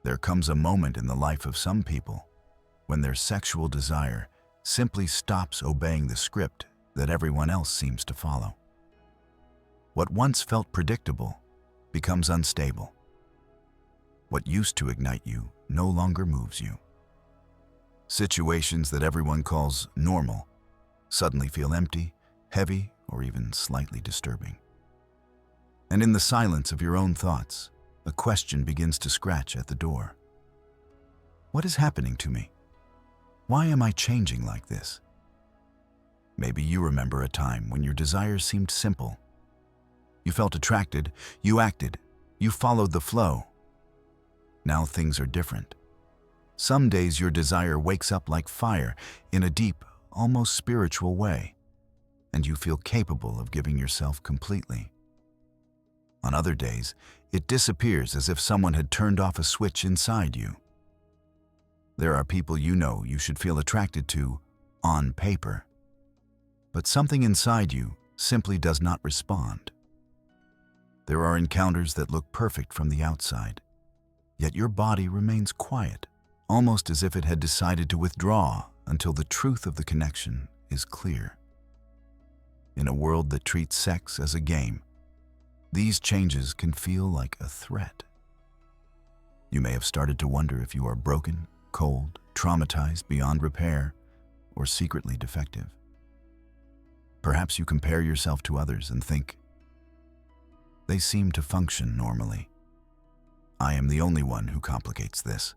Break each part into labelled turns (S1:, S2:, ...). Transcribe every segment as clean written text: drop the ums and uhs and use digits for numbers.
S1: There comes a moment in the life of some people when their sexual desire simply stops obeying the script that everyone else seems to follow. What once felt predictable becomes unstable. What used to ignite you no longer moves you. Situations that everyone calls normal suddenly feel empty, heavy, or even slightly disturbing. And in the silence of your own thoughts, a question begins to scratch at the door. What is happening to me? Why am I changing like this? Maybe you remember a time when your desires seemed simple. You felt attracted, you acted, you followed the flow. Now things are different. Some days your desire wakes up like fire in a deep, almost spiritual way, and you feel capable of giving yourself completely. On other days, it disappears as if someone had turned off a switch inside you. There are people you know you should feel attracted to on paper, but something inside you simply does not respond. There are encounters that look perfect from the outside, yet your body remains quiet, almost as if it had decided to withdraw until the truth of the connection is clear. In a world that treats sex as a game, these changes can feel like a threat. You may have started to wonder if you are broken, cold, traumatized beyond repair, or secretly defective. Perhaps you compare yourself to others and think, they seem to function normally. I am the only one who complicates this.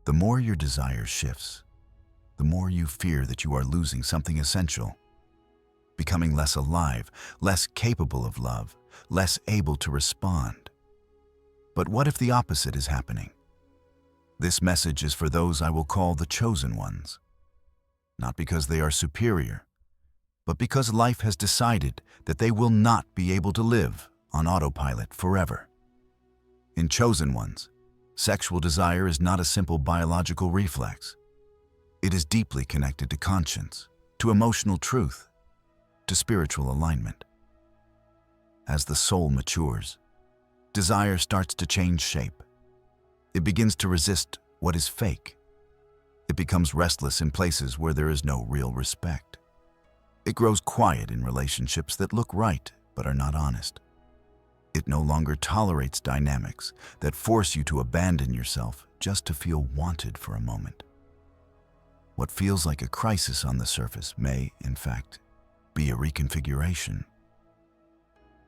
S1: The more your desire shifts, the more you fear that you are losing something essential, becoming less alive, less capable of love, less able to respond. But what if the opposite is happening? This message is for those I will call the chosen ones, not because they are superior, but because life has decided that they will not be able to live on autopilot forever. In chosen ones, sexual desire is not a simple biological reflex. It is deeply connected to conscience, to emotional truth, to spiritual alignment. As the soul matures, desire starts to change shape. It begins to resist what is fake. It becomes restless in places where there is no real respect. It grows quiet in relationships that look right but are not honest. It no longer tolerates dynamics that force you to abandon yourself just to feel wanted for a moment. What feels like a crisis on the surface may, in fact, be a reconfiguration.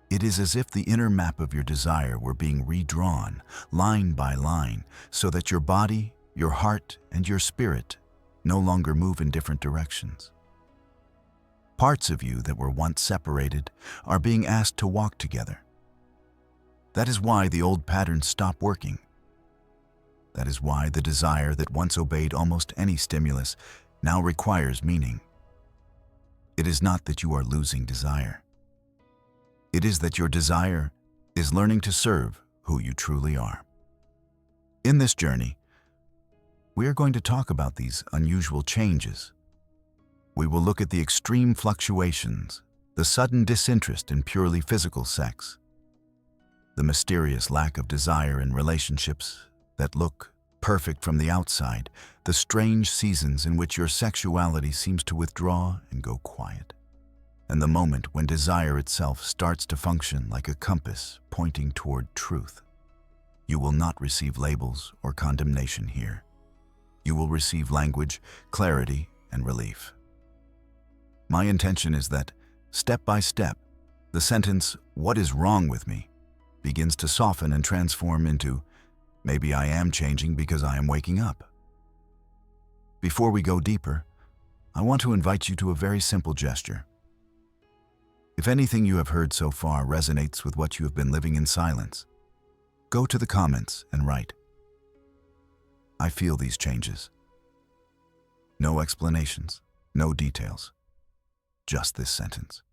S1: It is as if the inner map of your desire were being redrawn, line by line, so that your body, your heart, and your spirit no longer move in different directions. Parts of you that were once separated are being asked to walk together. That is why the old patterns stop working. That is why the desire that once obeyed almost any stimulus now requires meaning. It is not that you are losing desire. It is that your desire is learning to serve who you truly are. In this journey, we are going to talk about these unusual changes. We will look at the extreme fluctuations, the sudden disinterest in purely physical sex, the mysterious lack of desire in relationships that look perfect from the outside, the strange seasons in which your sexuality seems to withdraw and go quiet, and the moment when desire itself starts to function like a compass pointing toward truth. You will not receive labels or condemnation here. You will receive language, clarity, and relief. My intention is that, step by step, the sentence, "What is wrong with me?" begins to soften and transform into, "Maybe I am changing because I am waking up." Before we go deeper, I want to invite you to a very simple gesture. If anything you have heard so far resonates with what you have been living in silence, go to the comments and write, "I feel these changes." No explanations, no details, just this sentence.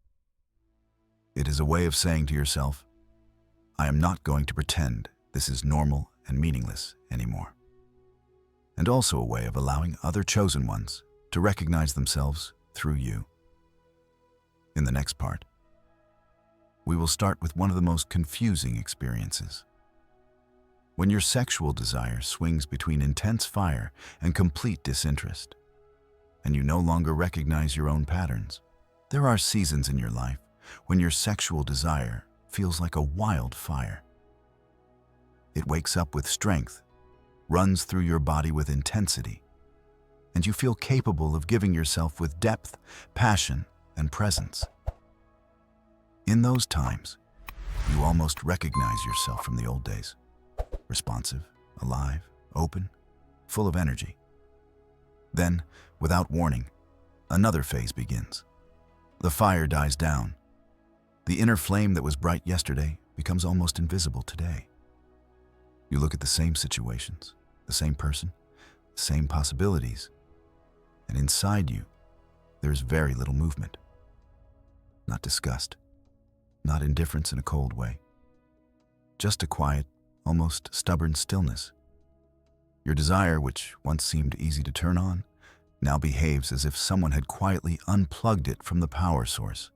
S1: It is a way of saying to yourself, I am not going to pretend this is normal and meaningless anymore. And also a way of allowing other chosen ones to recognize themselves through you. In the next part, we will start with one of the most confusing experiences. when your sexual desire swings between intense fire and complete disinterest, and you no longer recognize your own patterns. There are seasons in your life when your sexual desire feels like a wildfire. It wakes up with strength, runs through your body with intensity, and you feel capable of giving yourself with depth, passion, and presence. In those times, you almost recognize yourself from the old days. Responsive, alive, open, full of energy. Then, without warning, another phase begins. The fire dies down. The inner flame that was bright yesterday becomes almost invisible today. You look at the same situations, the same person, the same possibilities, and inside you, there's very little movement. Not disgust, not indifference in a cold way. Just a quiet, almost stubborn stillness. Your desire, which once seemed easy to turn on, now behaves as if someone had quietly unplugged it from the power source.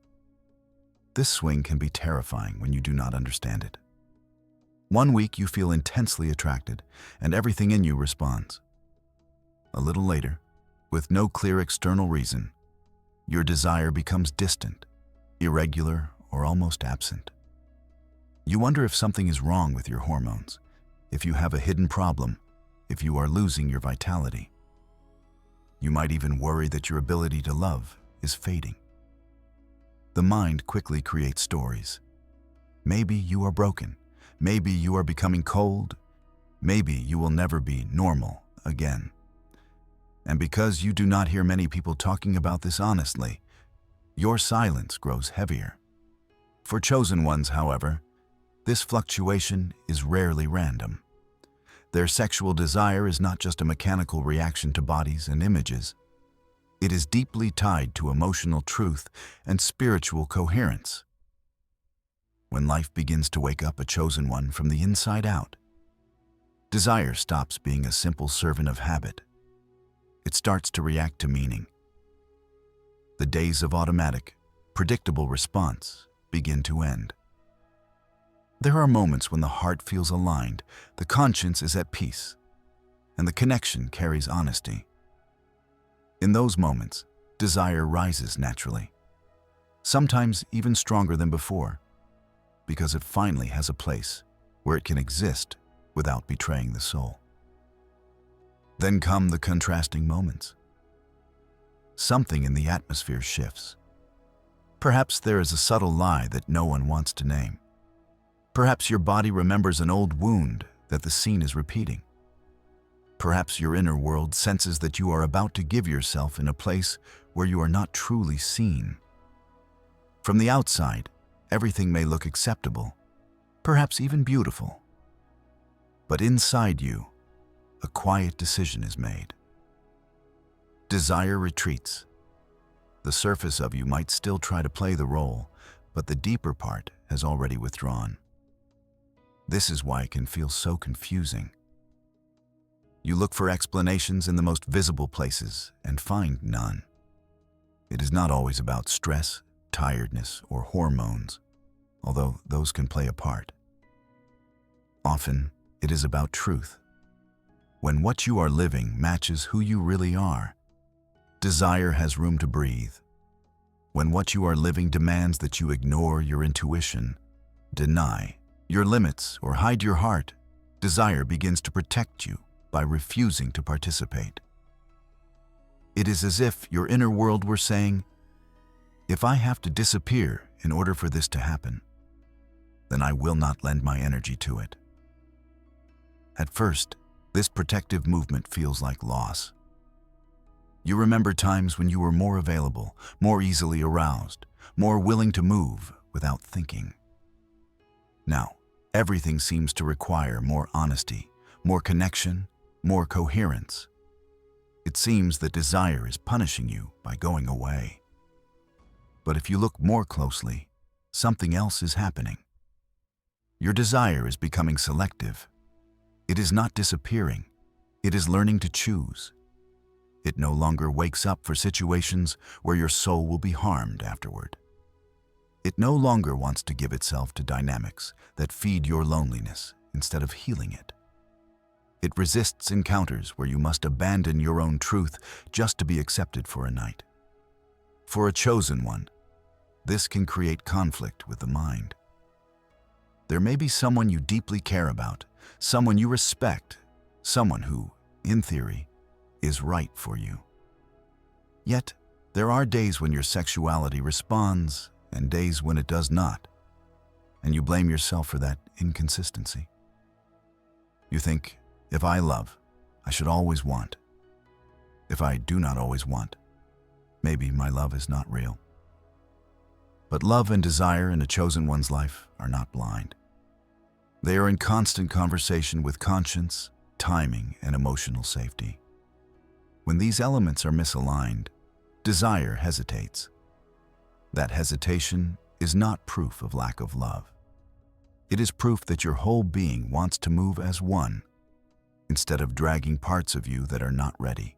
S1: This swing can be terrifying when you do not understand it. One week you feel intensely attracted, and everything in you responds. A little later, with no clear external reason, your desire becomes distant, irregular, or almost absent. You wonder if something is wrong with your hormones, if you have a hidden problem, if you are losing your vitality. You might even worry that your ability to love is fading. The mind quickly creates stories. Maybe you are broken. Maybe you are becoming cold. Maybe you will never be normal again. And because you do not hear many people talking about this honestly, your silence grows heavier. For chosen ones, however, this fluctuation is rarely random. Their sexual desire is not just a mechanical reaction to bodies and images. It is deeply tied to emotional truth and spiritual coherence. When life begins to wake up a chosen one from the inside out, desire stops being a simple servant of habit. It starts to react to meaning. The days of automatic, predictable response begin to end. There are moments when the heart feels aligned, the conscience is at peace, and the connection carries honesty. In those moments, desire rises naturally, sometimes even stronger than before, because it finally has a place where it can exist without betraying the soul. Then come the contrasting moments. Something in the atmosphere shifts. Perhaps there is a subtle lie that no one wants to name. Perhaps your body remembers an old wound that the scene is repeating. Perhaps your inner world senses that you are about to give yourself in a place where you are not truly seen. From the outside, everything may look acceptable, perhaps even beautiful. But inside you, a quiet decision is made. Desire retreats. The surface of you might still try to play the role, but the deeper part has already withdrawn. This is why it can feel so confusing. You look for explanations in the most visible places and find none. It is not always about stress, tiredness, or hormones, although those can play a part. Often, it is about truth. When what you are living matches who you really are, desire has room to breathe. When what you are living demands that you ignore your intuition, deny your limits, or hide your heart, desire begins to protect you by refusing to participate. It is as if your inner world were saying, if I have to disappear in order for this to happen, then I will not lend my energy to it. At first, this protective movement feels like loss. You remember times when you were more available, more easily aroused, more willing to move without thinking. Now, everything seems to require more honesty, more connection, more coherence. It seems that desire is punishing you by going away. But if you look more closely, something else is happening. Your desire is becoming selective. It is not disappearing. It is learning to choose. It no longer wakes up for situations where your soul will be harmed afterward. It no longer wants to give itself to dynamics that feed your loneliness instead of healing it. It resists encounters where you must abandon your own truth just to be accepted for a night. For a chosen one, this can create conflict with the mind. There may be someone you deeply care about, someone you respect, someone who, in theory, is right for you. Yet, there are days when your sexuality responds and days when it does not, and you blame yourself for that inconsistency. You think, if I love, I should always want. If I do not always want, maybe my love is not real. But love and desire in a chosen one's life are not blind. They are in constant conversation with conscience, timing, and emotional safety. When these elements are misaligned, desire hesitates. That hesitation is not proof of lack of love. It is proof that your whole being wants to move as one, instead of dragging parts of you that are not ready.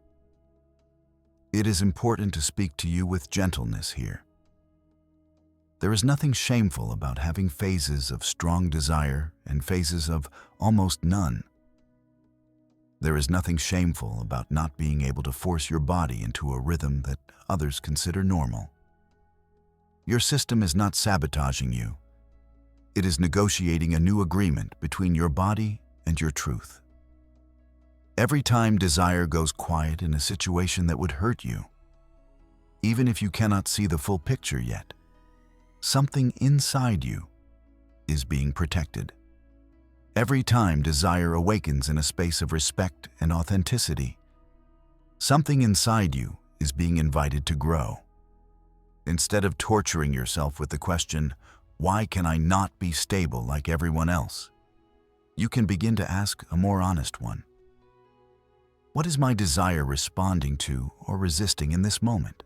S1: It is important to speak to you with gentleness here. There is nothing shameful about having phases of strong desire and phases of almost none. There is nothing shameful about not being able to force your body into a rhythm that others consider normal. Your system is not sabotaging you. It is negotiating a new agreement between your body and your truth. Every time desire goes quiet in a situation that would hurt you, even if you cannot see the full picture yet, something inside you is being protected. Every time desire awakens in a space of respect and authenticity, something inside you is being invited to grow. Instead of torturing yourself with the question, why can I not be stable like everyone else? You can begin to ask a more honest one. What is my desire responding to or resisting in this moment?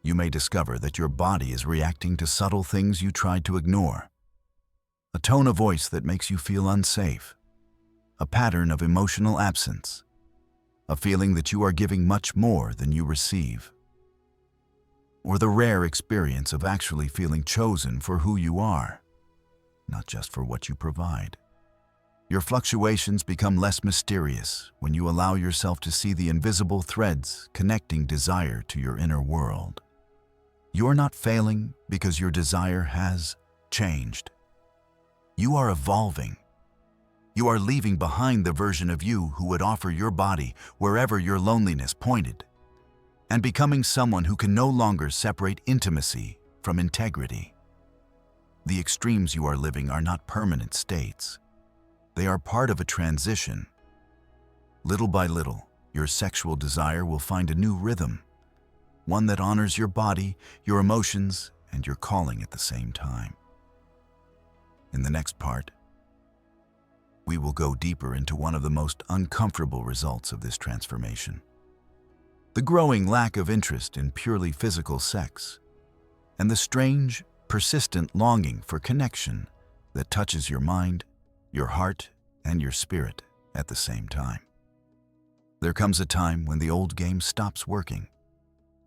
S1: You may discover that your body is reacting to subtle things you tried to ignore. A tone of voice that makes you feel unsafe. A pattern of emotional absence. A feeling that you are giving much more than you receive. Or the rare experience of actually feeling chosen for who you are, not just for what you provide. Your fluctuations become less mysterious when you allow yourself to see the invisible threads connecting desire to your inner world. You're not failing because your desire has changed. You are evolving. You are leaving behind the version of you who would offer your body wherever your loneliness pointed, and becoming someone who can no longer separate intimacy from integrity. The extremes you are living are not permanent states. They are part of a transition. Little by little, your sexual desire will find a new rhythm, one that honors your body, your emotions, and your calling at the same time. In the next part, we will go deeper into one of the most uncomfortable results of this transformation: the growing lack of interest in purely physical sex, and the strange, persistent longing for connection that touches your mind, your heart, and your spirit at the same time. There comes a time when the old game stops working.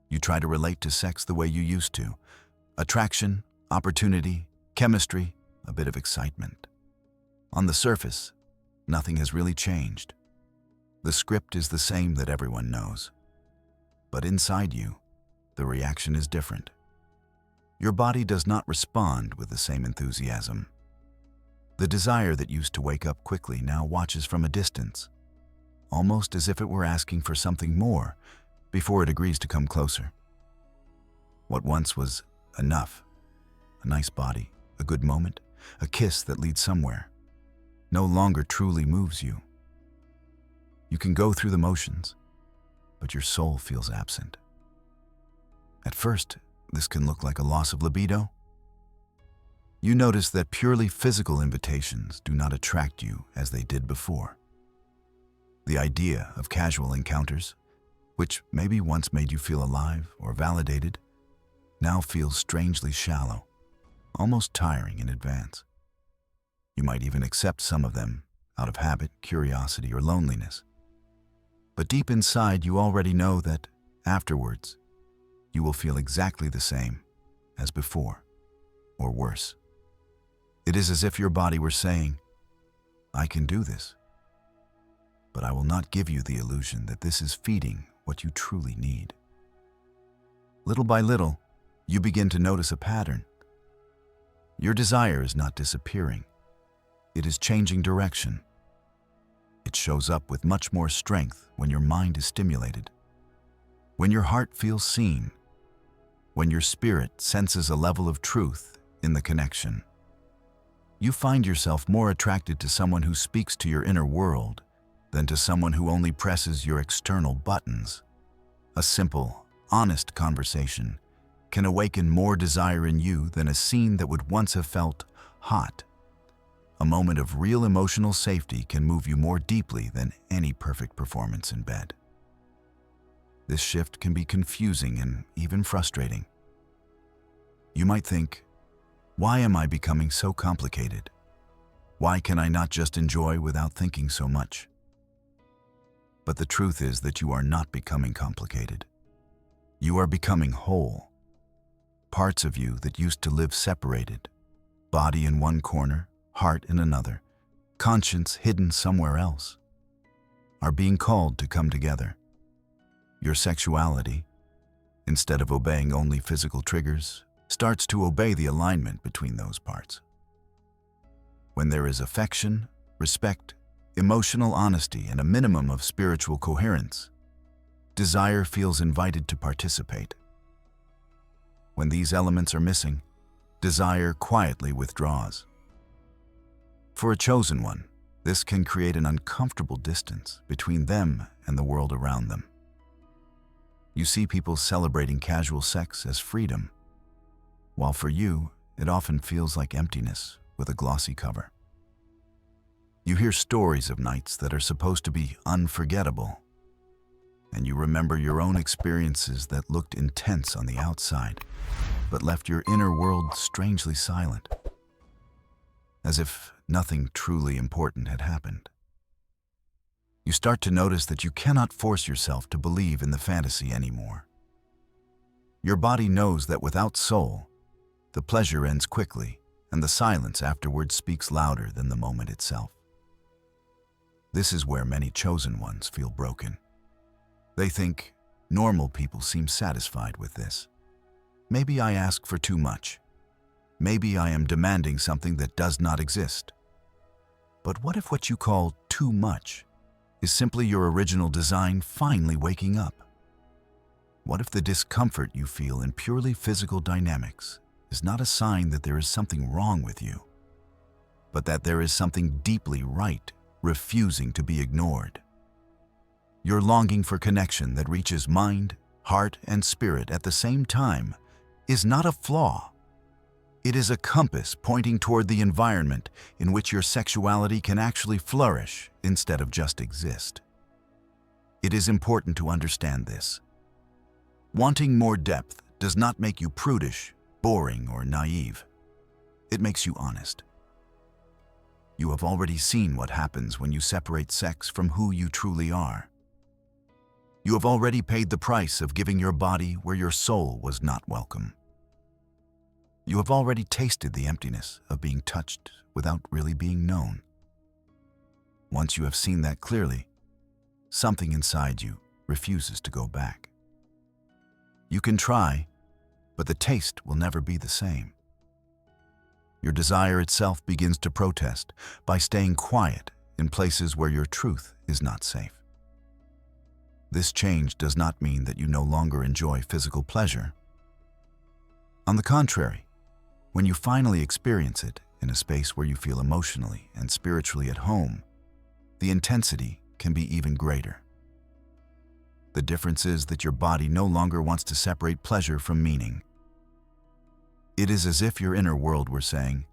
S1: You try to relate to sex the way you used to. Attraction, opportunity, chemistry, a bit of excitement. On the surface, nothing has really changed. The script is the same that everyone knows. But inside you, the reaction is different. Your body does not respond with the same enthusiasm. The desire that used to wake up quickly now watches from a distance, almost as if it were asking for something more before it agrees to come closer. What once was enough, a nice body, a good moment, a kiss that leads somewhere, no longer truly moves you. You can go through the motions, but your soul feels absent. At first, this can look like a loss of libido. You notice that purely physical invitations do not attract you as they did before. The idea of casual encounters, which maybe once made you feel alive or validated, now feels strangely shallow, almost tiring in advance. You might even accept some of them out of habit, curiosity, or loneliness. But deep inside, you already know that afterwards, you will feel exactly the same as before, or worse. It is as if your body were saying, I can do this. but I will not give you the illusion that this is feeding what you truly need. Little by little, you begin to notice a pattern. Your desire is not disappearing. It is changing direction. It shows up with much more strength when your mind is stimulated, when your heart feels seen, when your spirit senses a level of truth in the connection. You find yourself more attracted to someone who speaks to your inner world than to someone who only presses your external buttons. A simple, honest conversation can awaken more desire in you than a scene that would once have felt hot. A moment of real emotional safety can move you more deeply than any perfect performance in bed. This shift can be confusing and even frustrating. You might think, why am I becoming so complicated? Why can I not just enjoy without thinking so much? But the truth is that you are not becoming complicated. You are becoming whole. Parts of you that used to live separated, body in one corner, heart in another, conscience hidden somewhere else, are being called to come together. Your sexuality, instead of obeying only physical triggers, starts to obey the alignment between those parts. When there is affection, respect, emotional honesty, and a minimum of spiritual coherence, desire feels invited to participate. When these elements are missing, desire quietly withdraws. For a chosen one, this can create an uncomfortable distance between them and the world around them. You see people celebrating casual sex as freedom, while for you, it often feels like emptiness with a glossy cover. You hear stories of nights that are supposed to be unforgettable, and you remember your own experiences that looked intense on the outside, but left your inner world strangely silent, as if nothing truly important had happened. You start to notice that you cannot force yourself to believe in the fantasy anymore. Your body knows that without soul, the pleasure ends quickly, and the silence afterwards speaks louder than the moment itself. This is where many chosen ones feel broken. They think, normal people seem satisfied with this. Maybe I ask for too much. Maybe I am demanding something that does not exist. But what if what you call too much is simply your original design finally waking up? What if the discomfort you feel in purely physical dynamics is not a sign that there is something wrong with you, but that there is something deeply right, refusing to be ignored? Your longing for connection that reaches mind, heart, and spirit at the same time is not a flaw. It is a compass pointing toward the environment in which your sexuality can actually flourish instead of just exist. It is important to understand this. Wanting more depth does not make you prudish, boring, or naive. It makes you honest. You have already seen what happens when you separate sex from who you truly are. You have already paid the price of giving your body where your soul was not welcome. You have already tasted the emptiness of being touched without really being known. Once you have seen that clearly, something inside you refuses to go back. You can try, but the taste will never be the same. Your desire itself begins to protest by staying quiet in places where your truth is not safe. This change does not mean that you no longer enjoy physical pleasure. On the contrary, when you finally experience it in a space where you feel emotionally and spiritually at home, the intensity can be even greater. The difference is that your body no longer wants to separate pleasure from meaning. It is as if your inner world were saying,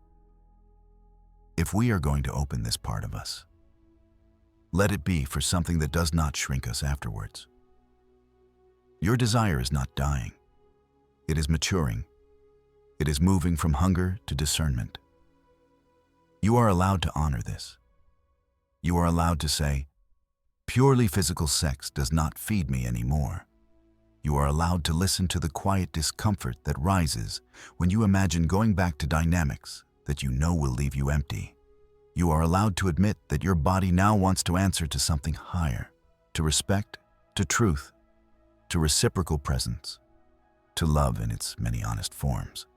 S1: if we are going to open this part of us, let it be for something that does not shrink us afterwards. Your desire is not dying. It is maturing. It is moving from hunger to discernment. You are allowed to honor this. You are allowed to say, purely physical sex does not feed me anymore. You are allowed to listen to the quiet discomfort that rises when you imagine going back to dynamics that you know will leave you empty. You are allowed to admit that your body now wants to answer to something higher, to respect, to truth, to reciprocal presence, to love in its many honest forms.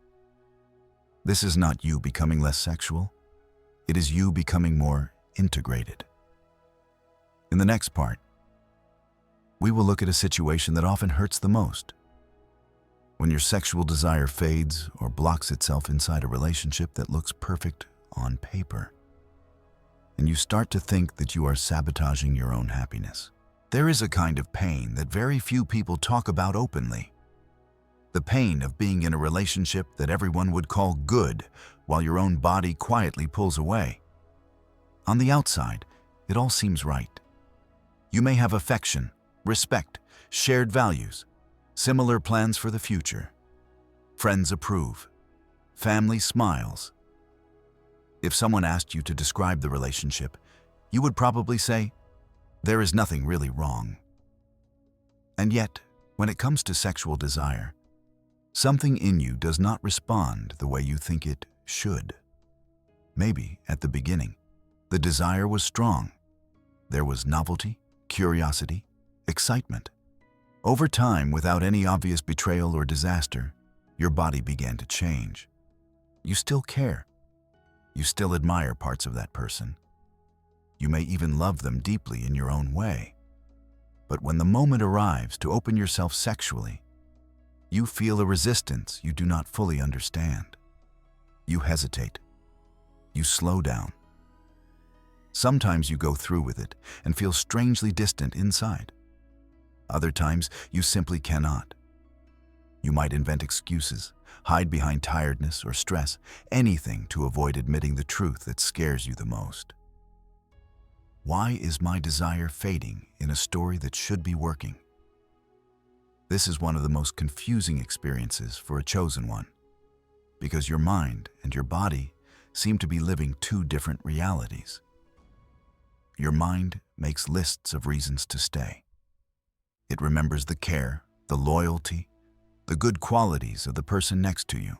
S1: This is not you becoming less sexual. It is you becoming more integrated. In the next part, we will look at a situation that often hurts the most. When your sexual desire fades or blocks itself inside a relationship that looks perfect on paper, and you start to think that you are sabotaging your own happiness. There is a kind of pain that very few people talk about openly. The pain of being in a relationship that everyone would call good, while your own body quietly pulls away. On the outside, it all seems right. You may have affection, respect, shared values, similar plans for the future. Friends approve. Family smiles. If someone asked you to describe the relationship, you would probably say, there is nothing really wrong. And yet, when it comes to sexual desire, something in you does not respond the way you think it should. Maybe, at the beginning, the desire was strong. There was novelty, curiosity, excitement. Over time, without any obvious betrayal or disaster, your body began to change. You still care. You still admire parts of that person. You may even love them deeply in your own way. But when the moment arrives to open yourself sexually, you feel a resistance you do not fully understand. You hesitate. You slow down. Sometimes you go through with it and feel strangely distant inside. Other times, you simply cannot. You might invent excuses, hide behind tiredness or stress, anything to avoid admitting the truth that scares you the most. Why is my desire fading in a story that should be working? This is one of the most confusing experiences for a chosen one, because your mind and your body seem to be living two different realities. Your mind makes lists of reasons to stay. It remembers the care, the loyalty, the good qualities of the person next to you.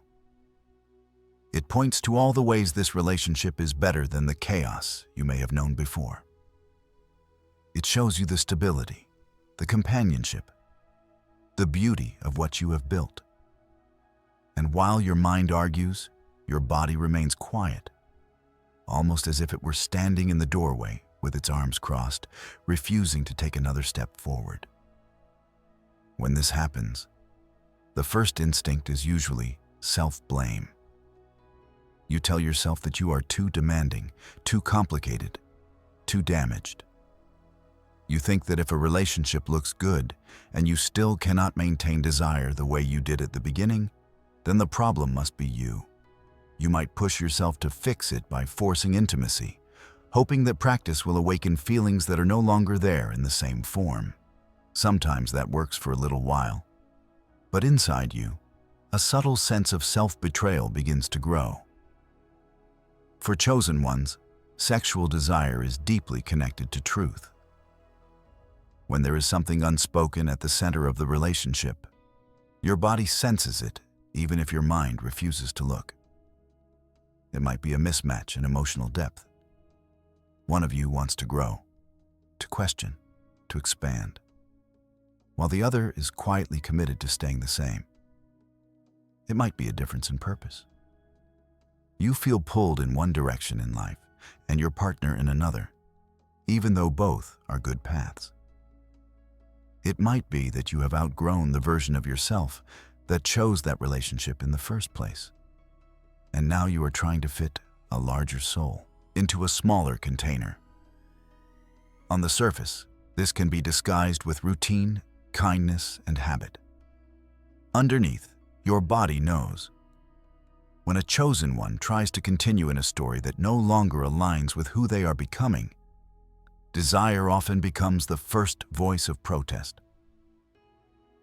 S1: It points to all the ways this relationship is better than the chaos you may have known before. It shows you the stability, the companionship, the beauty of what you have built. And while your mind argues, your body remains quiet, almost as if it were standing in the doorway with its arms crossed, refusing to take another step forward. When this happens, the first instinct is usually self-blame. You tell yourself that you are too demanding, too complicated, too damaged. You think that if a relationship looks good and you still cannot maintain desire the way you did at the beginning, then the problem must be you. You might push yourself to fix it by forcing intimacy, hoping that practice will awaken feelings that are no longer there in the same form. Sometimes that works for a little while, but inside you, a subtle sense of self-betrayal begins to grow. For chosen ones, sexual desire is deeply connected to truth. When there is something unspoken at the center of the relationship, your body senses it, even if your mind refuses to look. It might be a mismatch in emotional depth. One of you wants to grow, to question, to expand, while the other is quietly committed to staying the same. It might be a difference in purpose. You feel pulled in one direction in life and your partner in another, even though both are good paths. It might be that you have outgrown the version of yourself that chose that relationship in the first place, and now you are trying to fit a larger soul into a smaller container. On the surface, this can be disguised with routine, kindness, and habit. Underneath, your body knows. When a chosen one tries to continue in a story that no longer aligns with who they are becoming, desire often becomes the first voice of protest.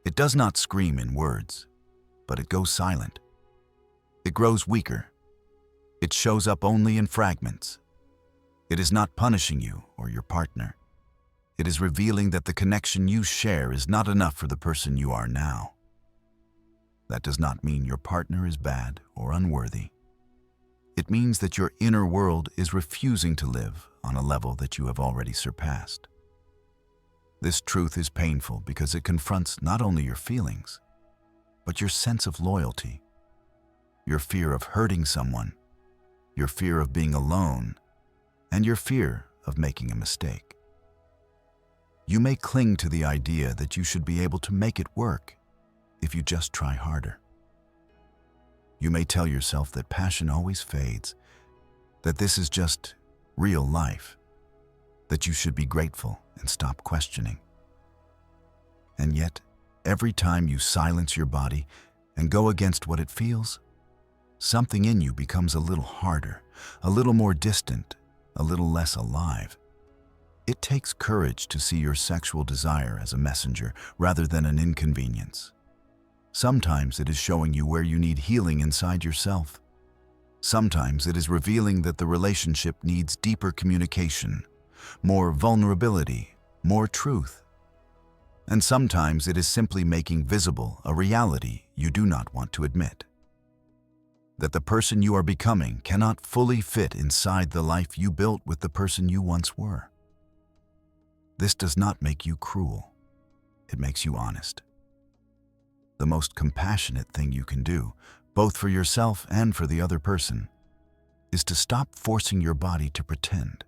S1: It does not scream in words, but it goes silent. It grows weaker. It shows up only in fragments. It is not punishing you or your partner. It is revealing that the connection you share is not enough for the person you are now. That does not mean your partner is bad or unworthy. It means that your inner world is refusing to live on a level that you have already surpassed. This truth is painful because it confronts not only your feelings, but your sense of loyalty, your fear of hurting someone, your fear of being alone, and your fear of making a mistake. You may cling to the idea that you should be able to make it work if you just try harder. You may tell yourself that passion always fades, that this is just real life, that you should be grateful and stop questioning. And yet, every time you silence your body and go against what it feels, something in you becomes a little harder, a little more distant, a little less alive. It takes courage to see your sexual desire as a messenger rather than an inconvenience. Sometimes it is showing you where you need healing inside yourself. Sometimes it is revealing that the relationship needs deeper communication, more vulnerability, more truth. And sometimes it is simply making visible a reality you do not want to admit. That the person you are becoming cannot fully fit inside the life you built with the person you once were. This does not make you cruel. It makes you honest. The most compassionate thing you can do, both for yourself and for the other person, is to stop forcing your body to pretend.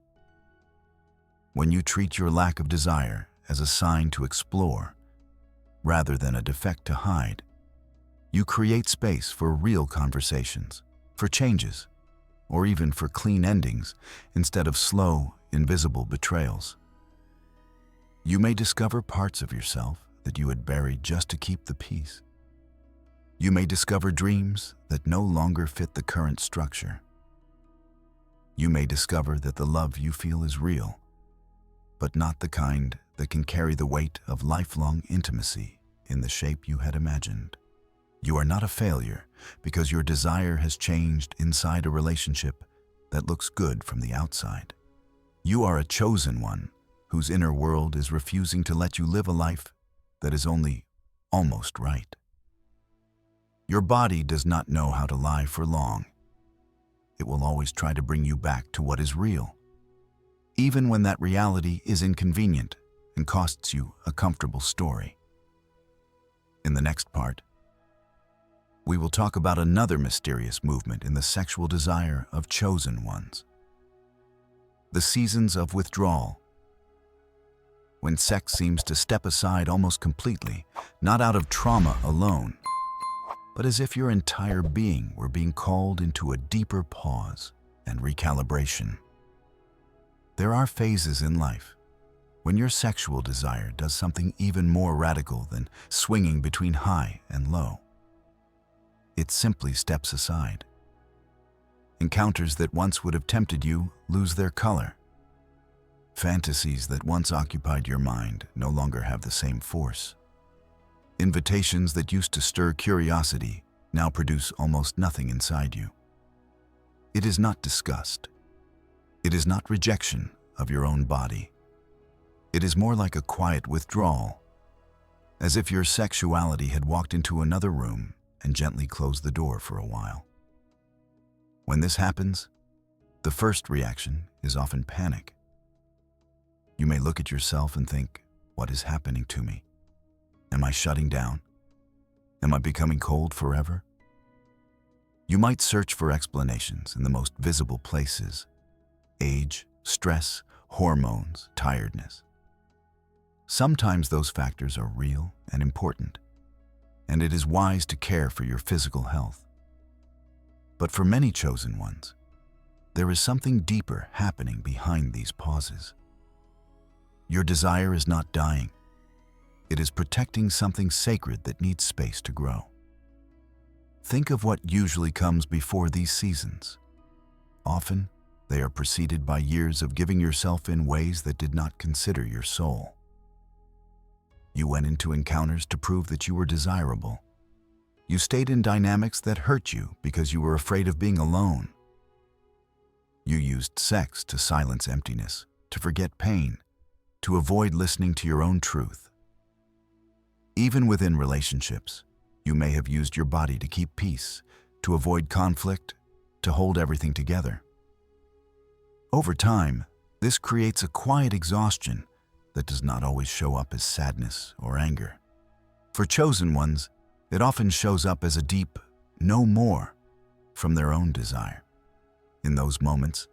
S1: When you treat your lack of desire as a sign to explore, rather than a defect to hide, you create space for real conversations, for changes, or even for clean endings instead of slow, invisible betrayals. You may discover parts of yourself that you had buried just to keep the peace. You may discover dreams that no longer fit the current structure. You may discover that the love you feel is real, but not the kind that can carry the weight of lifelong intimacy in the shape you had imagined. You are not a failure because your desire has changed inside a relationship that looks good from the outside. You are a chosen one whose inner world is refusing to let you live a life that is only almost right. Your body does not know how to lie for long. It will always try to bring you back to what is real, even when that reality is inconvenient and costs you a comfortable story. In the next part, we will talk about another mysterious movement in the sexual desire of chosen ones. The seasons of withdrawal, when sex seems to step aside almost completely, not out of trauma alone, but as if your entire being were being called into a deeper pause and recalibration. There are phases in life when your sexual desire does something even more radical than swinging between high and low. It simply steps aside. Encounters that once would have tempted you lose their color. Fantasies that once occupied your mind no longer have the same force. Invitations that used to stir curiosity now produce almost nothing inside you. It is not disgust. It is not rejection of your own body. It is more like a quiet withdrawal, as if your sexuality had walked into another room and gently closed the door for a while. When this happens, the first reaction is often panic. You may look at yourself and think, "What is happening to me? Am I shutting down? Am I becoming cold forever?" You might search for explanations in the most visible places: age, stress, hormones, tiredness. Sometimes those factors are real and important, and it is wise to care for your physical health. But for many chosen ones, there is something deeper happening behind these pauses. Your desire is not dying. It is protecting something sacred that needs space to grow. Think of what usually comes before these seasons. Often, they are preceded by years of giving yourself in ways that did not consider your soul. You went into encounters to prove that you were desirable. You stayed in dynamics that hurt you because you were afraid of being alone. You used sex to silence emptiness, to forget pain, to avoid listening to your own truth. Even within relationships, you may have used your body to keep peace, to avoid conflict, to hold everything together. Over time, this creates a quiet exhaustion that does not always show up as sadness or anger. For chosen ones, it often shows up as a deep "no more" from their own desire. In those moments,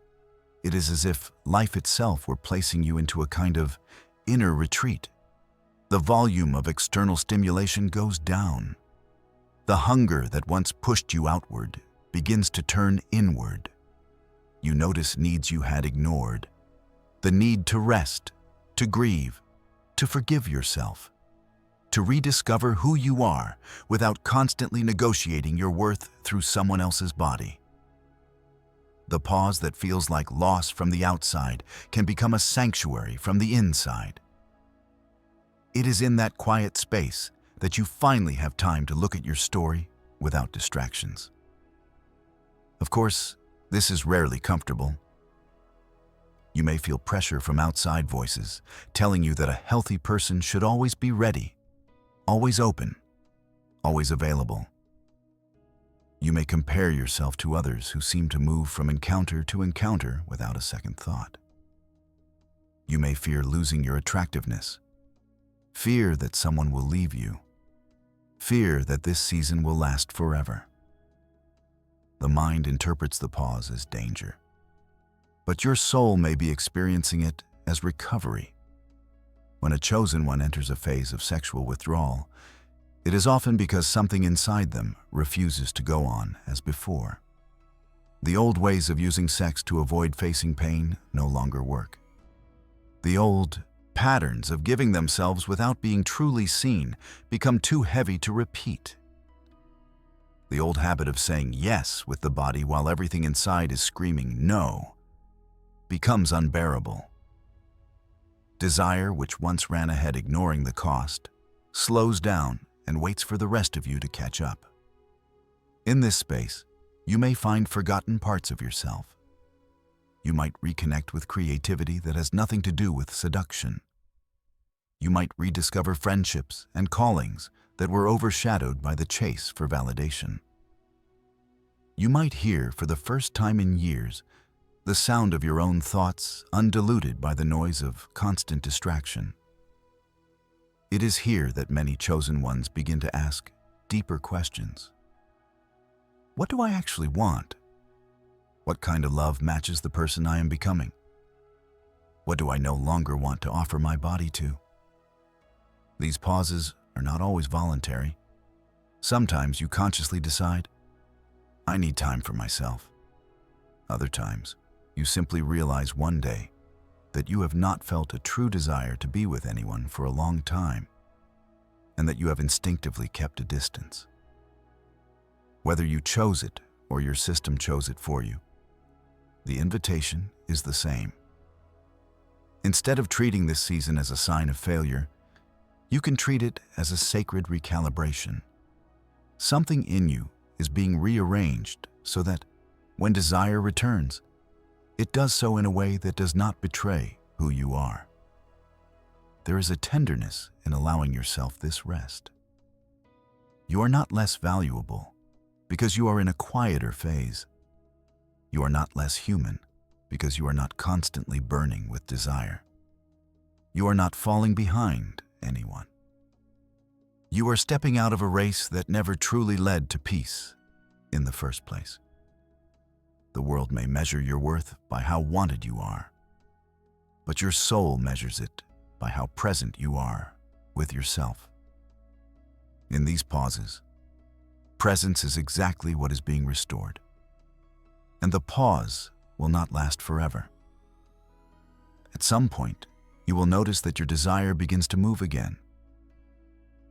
S1: it is as if life itself were placing you into a kind of inner retreat. The volume of external stimulation goes down. The hunger that once pushed you outward begins to turn inward. You notice needs you had ignored. The need to rest, to grieve, to forgive yourself, to rediscover who you are without constantly negotiating your worth through someone else's body. The pause that feels like loss from the outside can become a sanctuary from the inside. It is in that quiet space that you finally have time to look at your story without distractions. Of course, this is rarely comfortable. You may feel pressure from outside voices telling you that a healthy person should always be ready, always open, always available. You may compare yourself to others who seem to move from encounter to encounter without a second thought. You may fear losing your attractiveness, fear that someone will leave you, fear that this season will last forever. The mind interprets the pause as danger, but your soul may be experiencing it as recovery. When a chosen one enters a phase of sexual withdrawal, it is often because something inside them refuses to go on as before. The old ways of using sex to avoid facing pain no longer work. The old patterns of giving themselves without being truly seen become too heavy to repeat. The old habit of saying yes with the body while everything inside is screaming no becomes unbearable. Desire, which once ran ahead ignoring the cost, slows down and waits for the rest of you to catch up. In this space, you may find forgotten parts of yourself. You might reconnect with creativity that has nothing to do with seduction. You might rediscover friendships and callings that were overshadowed by the chase for validation. You might hear for the first time in years the sound of your own thoughts undiluted by the noise of constant distraction. It is here that many chosen ones begin to ask deeper questions. What do I actually want? What kind of love matches the person I am becoming? What do I no longer want to offer my body to? These pauses are not always voluntary. Sometimes you consciously decide, I need time for myself. Other times, you simply realize one day that you have not felt a true desire to be with anyone for a long time, and that you have instinctively kept a distance. Whether you chose it or your system chose it for you, the invitation is the same. Instead of treating this season as a sign of failure, you can treat it as a sacred recalibration. Something in you is being rearranged so that, when desire returns, it does so in a way that does not betray who you are. There is a tenderness in allowing yourself this rest. You are not less valuable because you are in a quieter phase. You are not less human because you are not constantly burning with desire. You are not falling behind anyone. You are stepping out of a race that never truly led to peace in the first place. The world may measure your worth by how wanted you are, but your soul measures it by how present you are with yourself. In these pauses, presence is exactly what is being restored, and the pause will not last forever. At some point, you will notice that your desire begins to move again,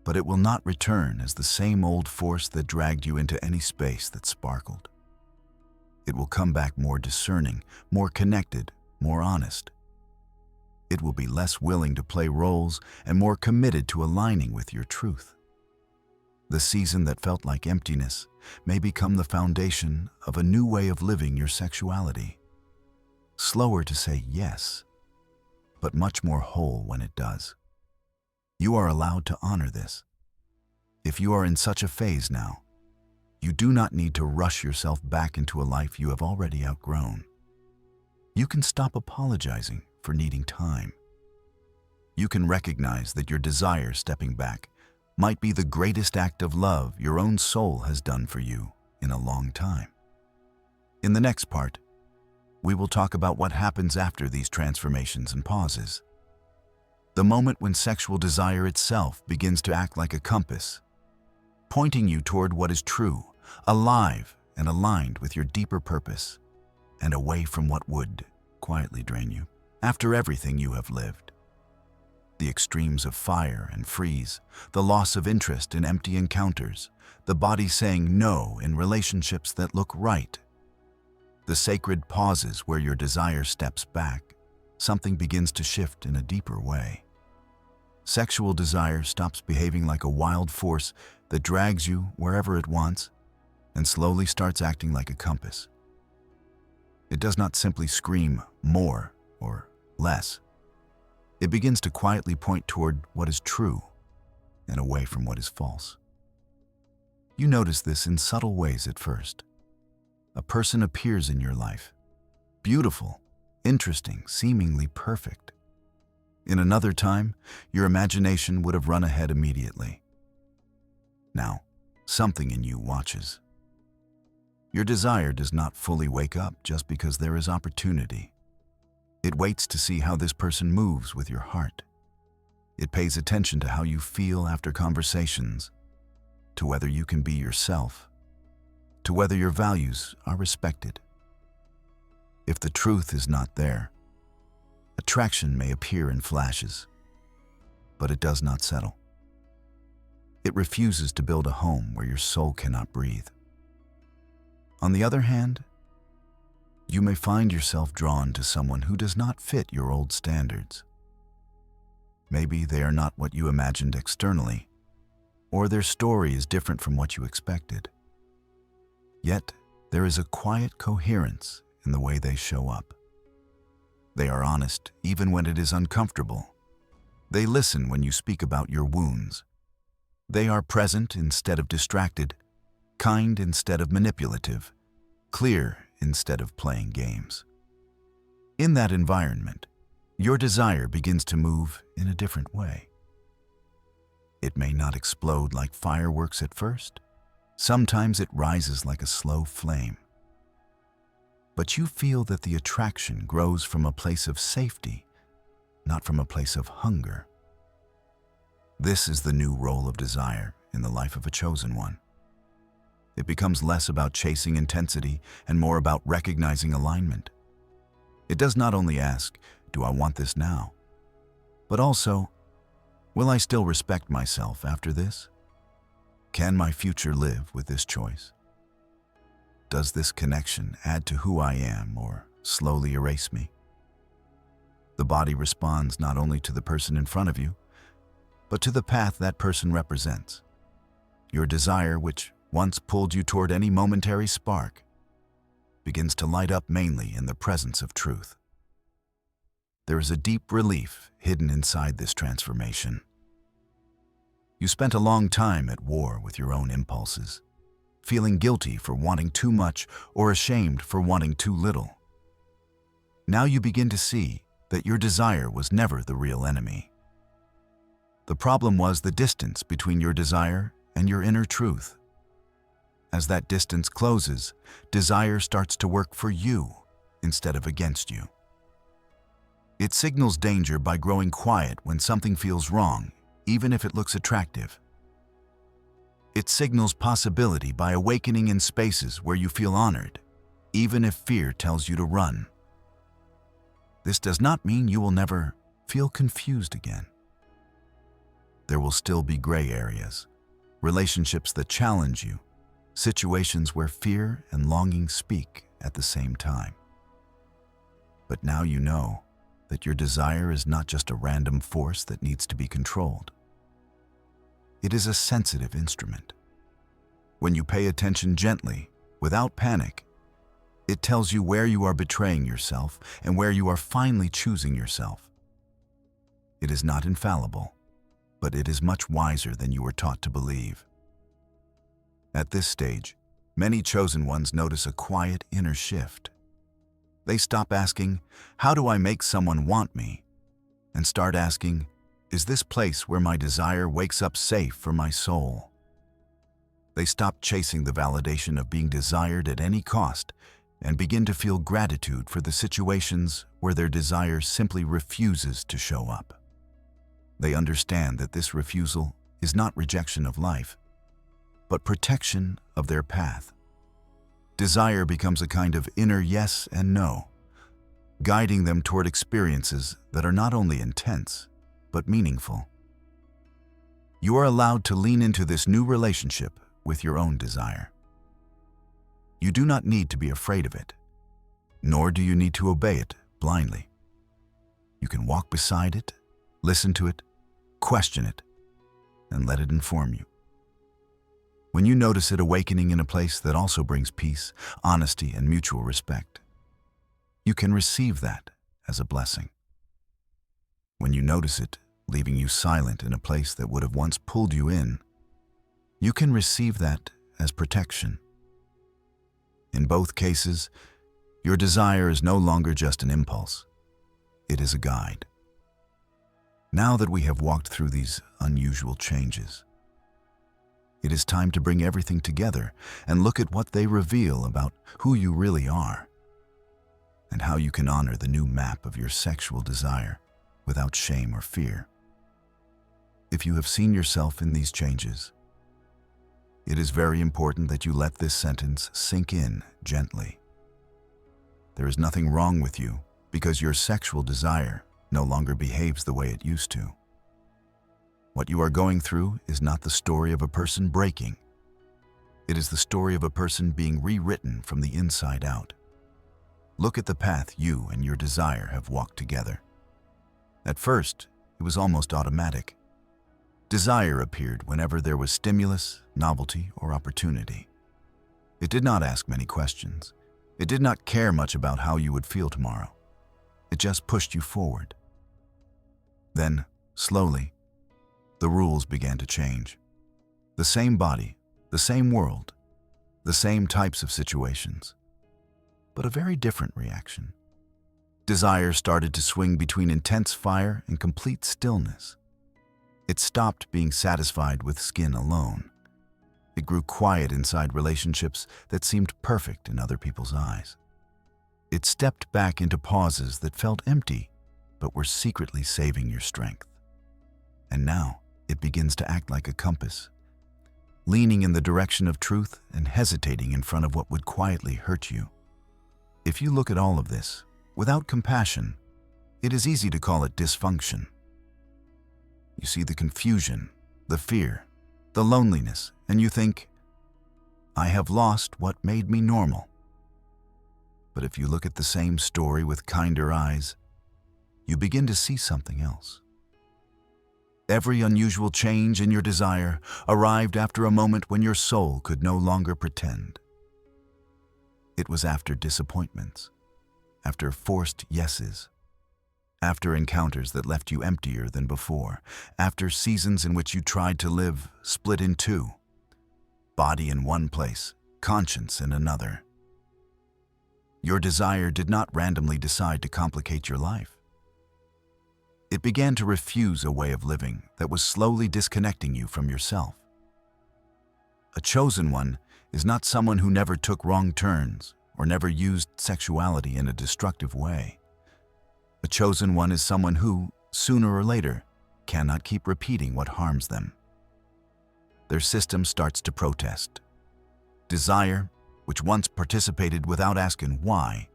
S1: but it will not return as the same old force that dragged you into any space that sparkled. It will come back more discerning, more connected, more honest. It will be less willing to play roles and more committed to aligning with your truth. The season that felt like emptiness may become the foundation of a new way of living your sexuality. Slower to say yes, but much more whole when it does. You are allowed to honor this. If you are in such a phase now, You do not need to rush yourself back into a life you have already outgrown. You can stop apologizing for needing time. You can recognize that your desire stepping back might be the greatest act of love your own soul has done for you in a long time. In the next part, we will talk about what happens after these transformations and pauses. The moment when sexual desire itself begins to act like a compass, pointing you toward what is true, alive, and aligned with your deeper purpose, and away from what would quietly drain you after everything you have lived. The extremes of fire and freeze, the loss of interest in empty encounters, the body saying no in relationships that look right. The sacred pauses where your desire steps back, something begins to shift in a deeper way. Sexual desire stops behaving like a wild force that drags you wherever it wants and slowly starts acting like a compass. It does not simply scream more or less. It begins to quietly point toward what is true and away from what is false. You notice this in subtle ways at first. A person appears in your life, beautiful, interesting, seemingly perfect. In another time, your imagination would have run ahead immediately. Now, something in you watches. Your desire does not fully wake up just because there is opportunity. It waits to see how this person moves with your heart. It pays attention to how you feel after conversations, to whether you can be yourself, to whether your values are respected. If the truth is not there, attraction may appear in flashes, but it does not settle. It refuses to build a home where your soul cannot breathe. On the other hand, you may find yourself drawn to someone who does not fit your old standards. Maybe they are not what you imagined externally, or their story is different from what you expected. Yet, there is a quiet coherence in the way they show up. They are honest even when it is uncomfortable. They listen when you speak about your wounds. They are present instead of distracted, kind instead of manipulative, clear instead of playing games. In that environment, your desire begins to move in a different way. It may not explode like fireworks at first. Sometimes it rises like a slow flame. But you feel that the attraction grows from a place of safety, not from a place of hunger. This is the new role of desire in the life of a chosen one. It becomes less about chasing intensity and more about recognizing alignment. It does not only ask, "Do I want this now?" but also, "Will I still respect myself after this? Can my future live with this choice? Does this connection add to who I am or slowly erase me?" The body responds not only to the person in front of you, but to the path that person represents. Your desire, which once pulled you toward any momentary spark, begins to light up mainly in the presence of truth. There is a deep relief hidden inside this transformation. You spent a long time at war with your own impulses, feeling guilty for wanting too much or ashamed for wanting too little. Now you begin to see that your desire was never the real enemy. The problem was the distance between your desire and your inner truth. As that distance closes, desire starts to work for you instead of against you. It signals danger by growing quiet when something feels wrong, even if it looks attractive. It signals possibility by awakening in spaces where you feel honored, even if fear tells you to run. This does not mean you will never feel confused again. There will still be gray areas, relationships that challenge you, situations where fear and longing speak at the same time. But now you know that your desire is not just a random force that needs to be controlled. It is a sensitive instrument. When you pay attention gently, without panic, it tells you where you are betraying yourself and where you are finally choosing yourself. It is not infallible, but it is much wiser than you were taught to believe. At this stage, many chosen ones notice a quiet inner shift. They stop asking, "How do I make someone want me?" and start asking, "Is this place where my desire wakes up safe for my soul?" They stop chasing the validation of being desired at any cost and begin to feel gratitude for the situations where their desire simply refuses to show up. They understand that this refusal is not rejection of life, but protection of their path. Desire becomes a kind of inner yes and no, guiding them toward experiences that are not only intense, but meaningful. You are allowed to lean into this new relationship with your own desire. You do not need to be afraid of it, nor do you need to obey it blindly. You can walk beside it, listen to it, question it, and let it inform you. When you notice it awakening in a place that also brings peace, honesty, and mutual respect, you can receive that as a blessing. When you notice it leaving you silent in a place that would have once pulled you in, you can receive that as protection. In both cases, your desire is no longer just an impulse. It is a guide. Now that we have walked through these unusual changes, it is time to bring everything together and look at what they reveal about who you really are and how you can honor the new map of your sexual desire without shame or fear. If you have seen yourself in these changes, it is very important that you let this sentence sink in gently. There is nothing wrong with you because your sexual desire no longer behaves the way it used to. What you are going through is not the story of a person breaking. It is the story of a person being rewritten from the inside out. Look at the path you and your desire have walked together. At first, it was almost automatic. Desire appeared whenever there was stimulus, novelty, or opportunity. It did not ask many questions. It did not care much about how you would feel tomorrow. It just pushed you forward. Then, slowly, the rules began to change. The same body, the same world, the same types of situations, but a very different reaction. Desire started to swing between intense fire and complete stillness. It stopped being satisfied with skin alone. It grew quiet inside relationships that seemed perfect in other people's eyes. It stepped back into pauses that felt empty, but were secretly saving your strength. And now it begins to act like a compass, leaning in the direction of truth and hesitating in front of what would quietly hurt you. If you look at all of this without compassion, it is easy to call it dysfunction. You see the confusion, the fear, the loneliness, and you think, "I have lost what made me normal." But if you look at the same story with kinder eyes, you begin to see something else. Every unusual change in your desire arrived after a moment when your soul could no longer pretend. It was after disappointments, after forced yeses, after encounters that left you emptier than before, after seasons in which you tried to live split in two, body in one place, conscience in another. Your desire did not randomly decide to complicate your life. It began to refuse a way of living that was slowly disconnecting you from yourself. A chosen one is not someone who never took wrong turns or never used sexuality in a destructive way. A chosen one is someone who, sooner or later, cannot keep repeating what harms them. Their system starts to protest. Desire, which once participated without asking why,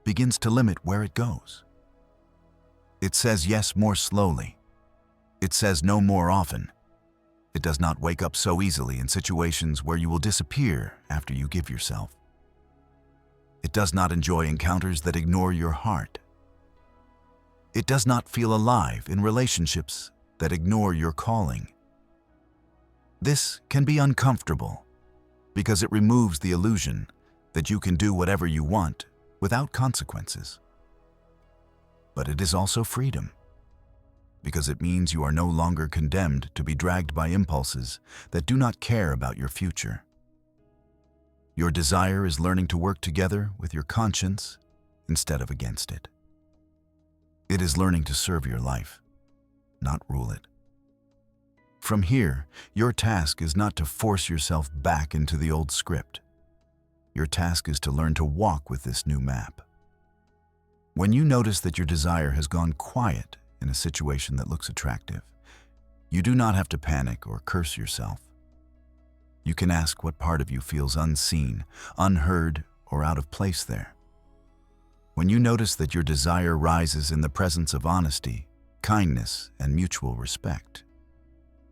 S1: begins to limit where it goes. It says yes more slowly. It says no more often. It does not wake up so easily in situations where you will disappear after you give yourself. It does not enjoy encounters that ignore your heart. It does not feel alive in relationships that ignore your calling. This can be uncomfortable because it removes the illusion that you can do whatever you want without consequences. But it is also freedom, because it means you are no longer condemned to be dragged by impulses that do not care about your future. Your desire is learning to work together with your conscience instead of against it. It is learning to serve your life, not rule it. From here, your task is not to force yourself back into the old script. Your task is to learn to walk with this new map. When you notice that your desire has gone quiet in a situation that looks attractive, you do not have to panic or curse yourself. You can ask what part of you feels unseen, unheard, or out of place there. When you notice that your desire rises in the presence of honesty, kindness, and mutual respect,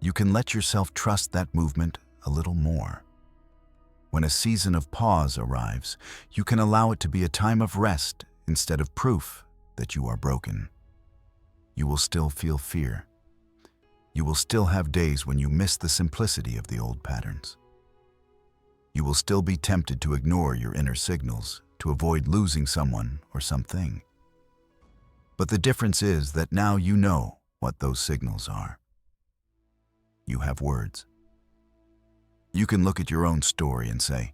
S1: you can let yourself trust that movement a little more. When a season of pause arrives, you can allow it to be a time of rest instead of proof that you are broken. You will still feel fear. You will still have days when you miss the simplicity of the old patterns. You will still be tempted to ignore your inner signals to avoid losing someone or something. But the difference is that now you know what those signals are. You have words. You can look at your own story and say,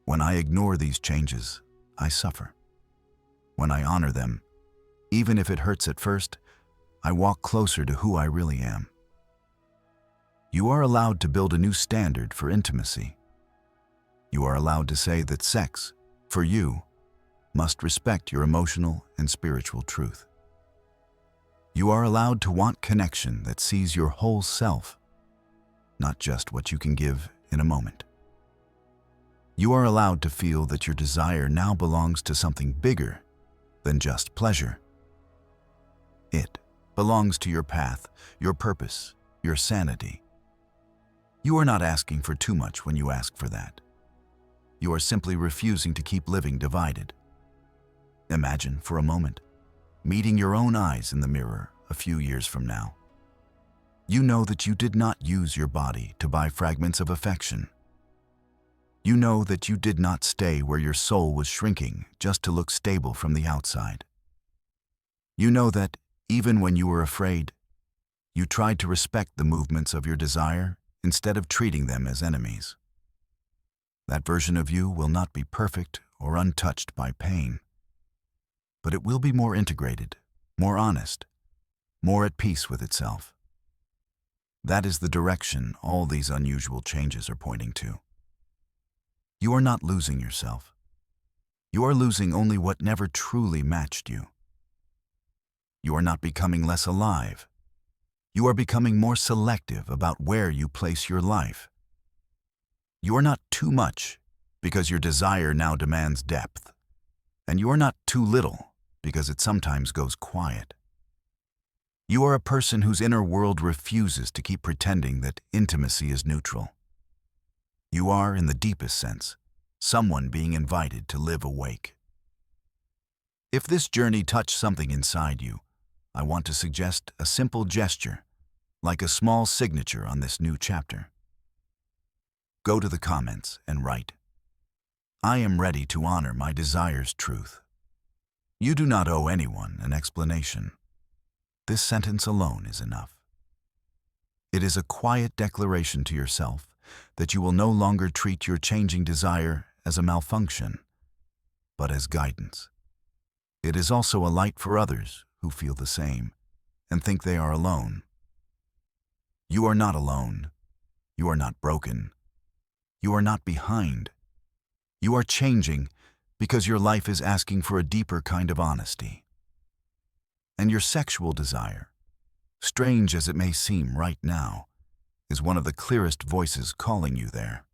S1: when I ignore these changes, I suffer. When I honor them, even if it hurts at first, I walk closer to who I really am. You are allowed to build a new standard for intimacy. You are allowed to say that sex, for you, must respect your emotional and spiritual truth. You are allowed to want connection that sees your whole self, not just what you can give in a moment. You are allowed to feel that your desire now belongs to something bigger than just pleasure. It belongs to your path, your purpose, your sanity. You are not asking for too much when you ask for that. You are simply refusing to keep living divided. Imagine, for a moment, meeting your own eyes in the mirror a few years from now. You know that you did not use your body to buy fragments of affection. You know that you did not stay where your soul was shrinking just to look stable from the outside. You know that, even when you were afraid, you tried to respect the movements of your desire instead of treating them as enemies. That version of you will not be perfect or untouched by pain, but it will be more integrated, more honest, more at peace with itself. That is the direction all these unusual changes are pointing to. You are not losing yourself. You are losing only what never truly matched you. You are not becoming less alive. You are becoming more selective about where you place your life. You are not too much because your desire now demands depth, and you are not too little because it sometimes goes quiet. You are a person whose inner world refuses to keep pretending that intimacy is neutral. You are, in the deepest sense, someone being invited to live awake. If this journey touched something inside you, I want to suggest a simple gesture, like a small signature on this new chapter. Go to the comments and write, "I am ready to honor my desire's truth." You do not owe anyone an explanation. This sentence alone is enough. It is a quiet declaration to yourself that you will no longer treat your changing desire as a malfunction, but as guidance. It is also a light for others who feel the same and think they are alone. You are not alone. You are not broken. You are not behind. You are changing because your life is asking for a deeper kind of honesty. And your sexual desire, strange as it may seem right now, is one of the clearest voices calling you there.